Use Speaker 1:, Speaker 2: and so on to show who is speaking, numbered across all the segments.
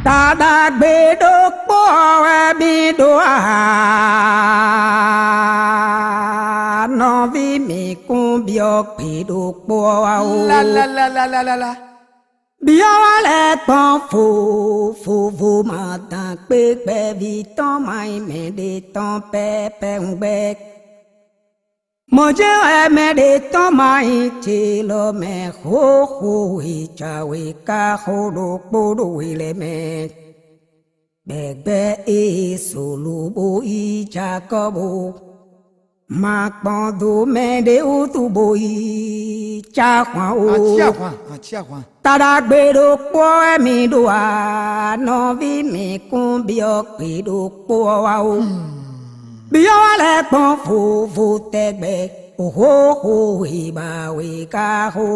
Speaker 1: Tada bedo poe bidoa no vi mi cumbio pido poa
Speaker 2: la
Speaker 1: Bio le ton fu matin pe vite mai me de ton pe ngbe Moje me de ton mai ti lo me ho i cha we ka ho do po do we le me Begbe e solo bo i cha ko bo Mak bon do me de u tu bo i cha hwa o
Speaker 2: Chia hwa
Speaker 1: Tada bedo poe mi doa no vi mi cumbio pido poa o Bio le bon fu tegbe ho i ba we ka ho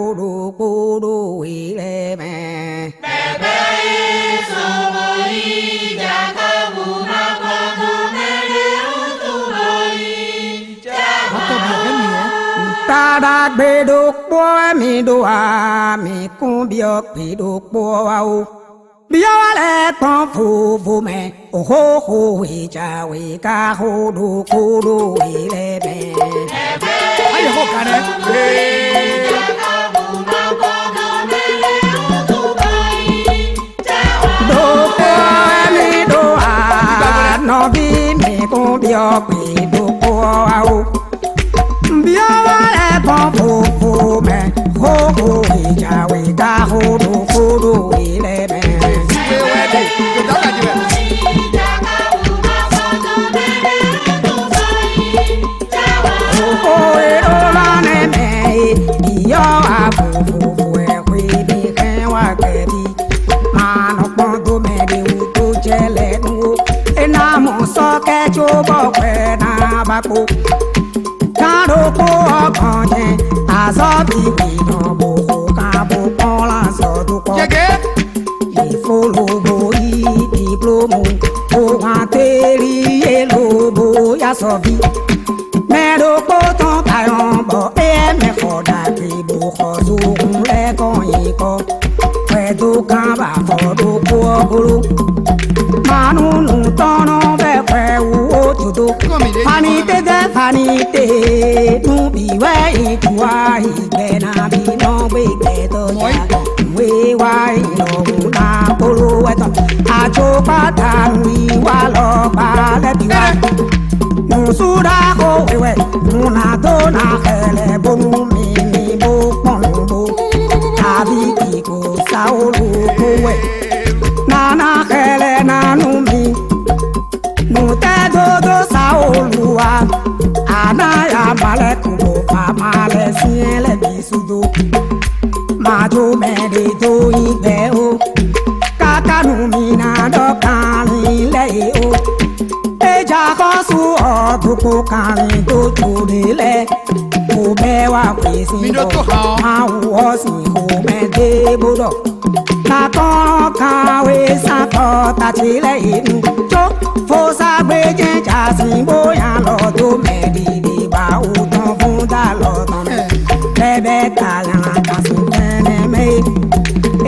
Speaker 1: do we le me
Speaker 3: Bebe so boy ja ka bu ma ko do me de u tu boy
Speaker 1: Tada bedo poe mi doa mi cumbio pido poa o Bio le bon fu me ho i cha we ka ho do we le me
Speaker 2: Ai ho ka ne No vi mi cumbio pido poa o Bio le bon fu me ho i cha we ka ho do we le me Caro po konye azobi no bo ka bo pola so du ko I follow bo I diplomo o ateri e lobo ya so vi me do po ton tayon bo e me foda ki bo kho du le kon yi ko we do ka ba fo do po gulu manu nu tono be kwe o tudo Fanite nu bi we I tuwa I be na bi no we be to ya we wa I no na polo we to a cho pa ta nu wa lo ba le bi wa nu su da ko we nu na do na hele bo mi bo pon bo ta bi ki ko sa o lu ko we na hele na nu mi nu te do sa o luwa ana ya male kubo pa male siele bisudo majo me de do ibe o kaka nu mi na do kan le o eja ko su o du ko kan do to de le o be wa kwesi o ma wo si ko me de bodo na to ka we sa ko ta chi le inu jo fo sa gbe je ja sin bo ya lo do me di ba o ton fun da lo ton me bebe ta ya ta sin ne me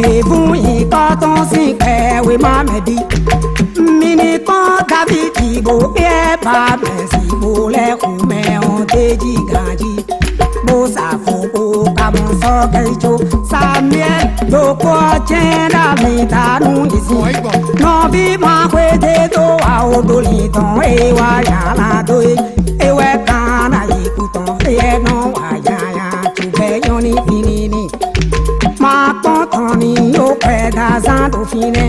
Speaker 2: e fun yi ko ton sin pe we ma me di mini ton da bi ti bo e ba me si bo le ku me on te ji ganji bo sa fo ko ka mo so ke jo sa mie do ko chen da mi ta nu isi no bi ma kwe de do a o do li ton e wa ya la do e we ka na yi ku ton e no wa ya tu be yo ni fini ni ma pon ton ni o pe da san do fine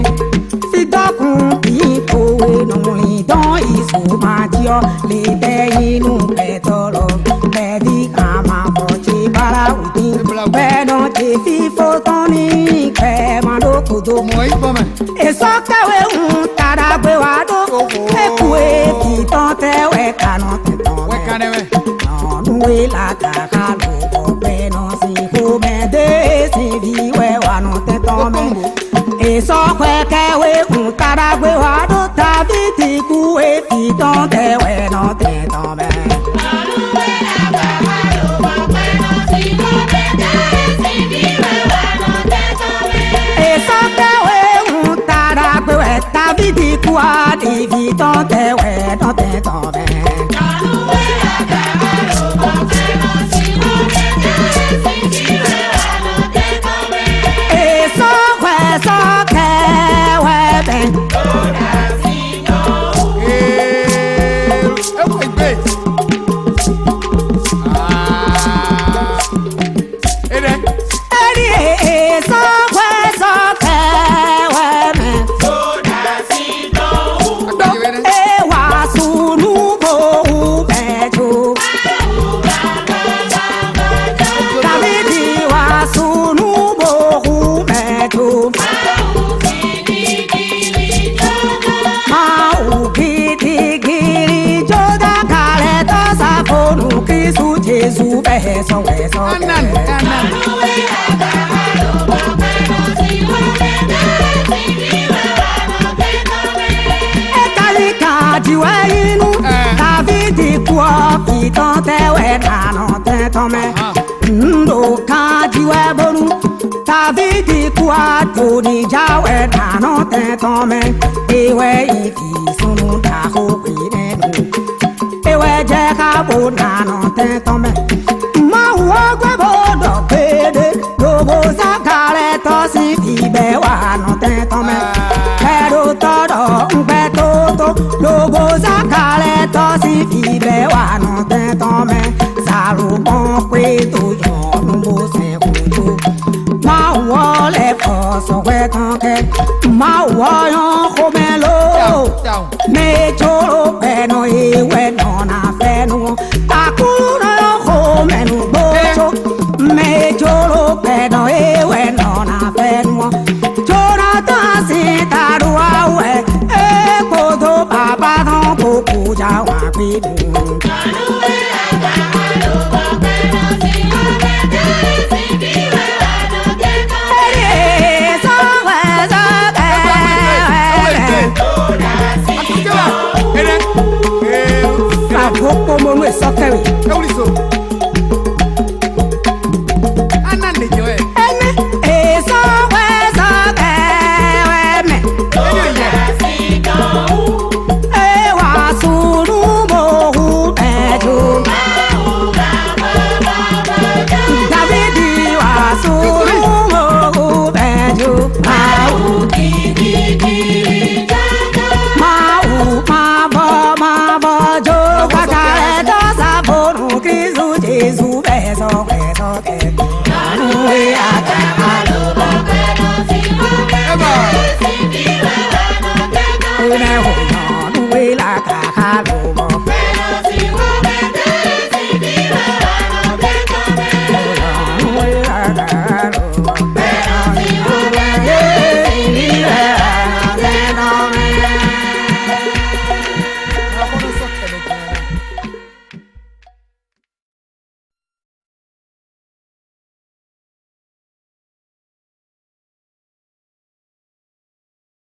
Speaker 2: si do kun bi ko we no li don i su ma ji o le de inu pe to lo pe di ka ma bo chi bara u ti pe no ti fi fo ton ni pe ma do ku do e so ke we un tara gbe wa do e ku e ki ton te we ka no te ton we ka ne we no nu we la ka ka lo bo pe no si ko me de si vi we wa no te ton me e so kwe ke we un tara gbe wa do ta bi ti ku e ki ton te we no te ton me e so ke we un tara gbe we toi des vies dans tes ouais dans tes tombes. Et sans que ouais ben. Jesus beso beso anan etalika diwenu David kwa pitante we nano tetome ndo ka diwe bonu David kwa toni jawe nano tetome ewe ifi sunu da ho kwinenu ewe je ka bo nano tetome ma wo gwe bo do pede logo sakare to si ibe wa no tetome pero todo mbe toto logo sakare to si ibe wa no tetome saru bon kwe to yo no se kuju ma wo le ko so we konke ma wo yo komelo me choro peno iwe no na fenu akuro yo komenu bocho me choro peno iwe no na fenu chora ta si tarua we e kodo baba no poku ja wa pi como no es soccer. La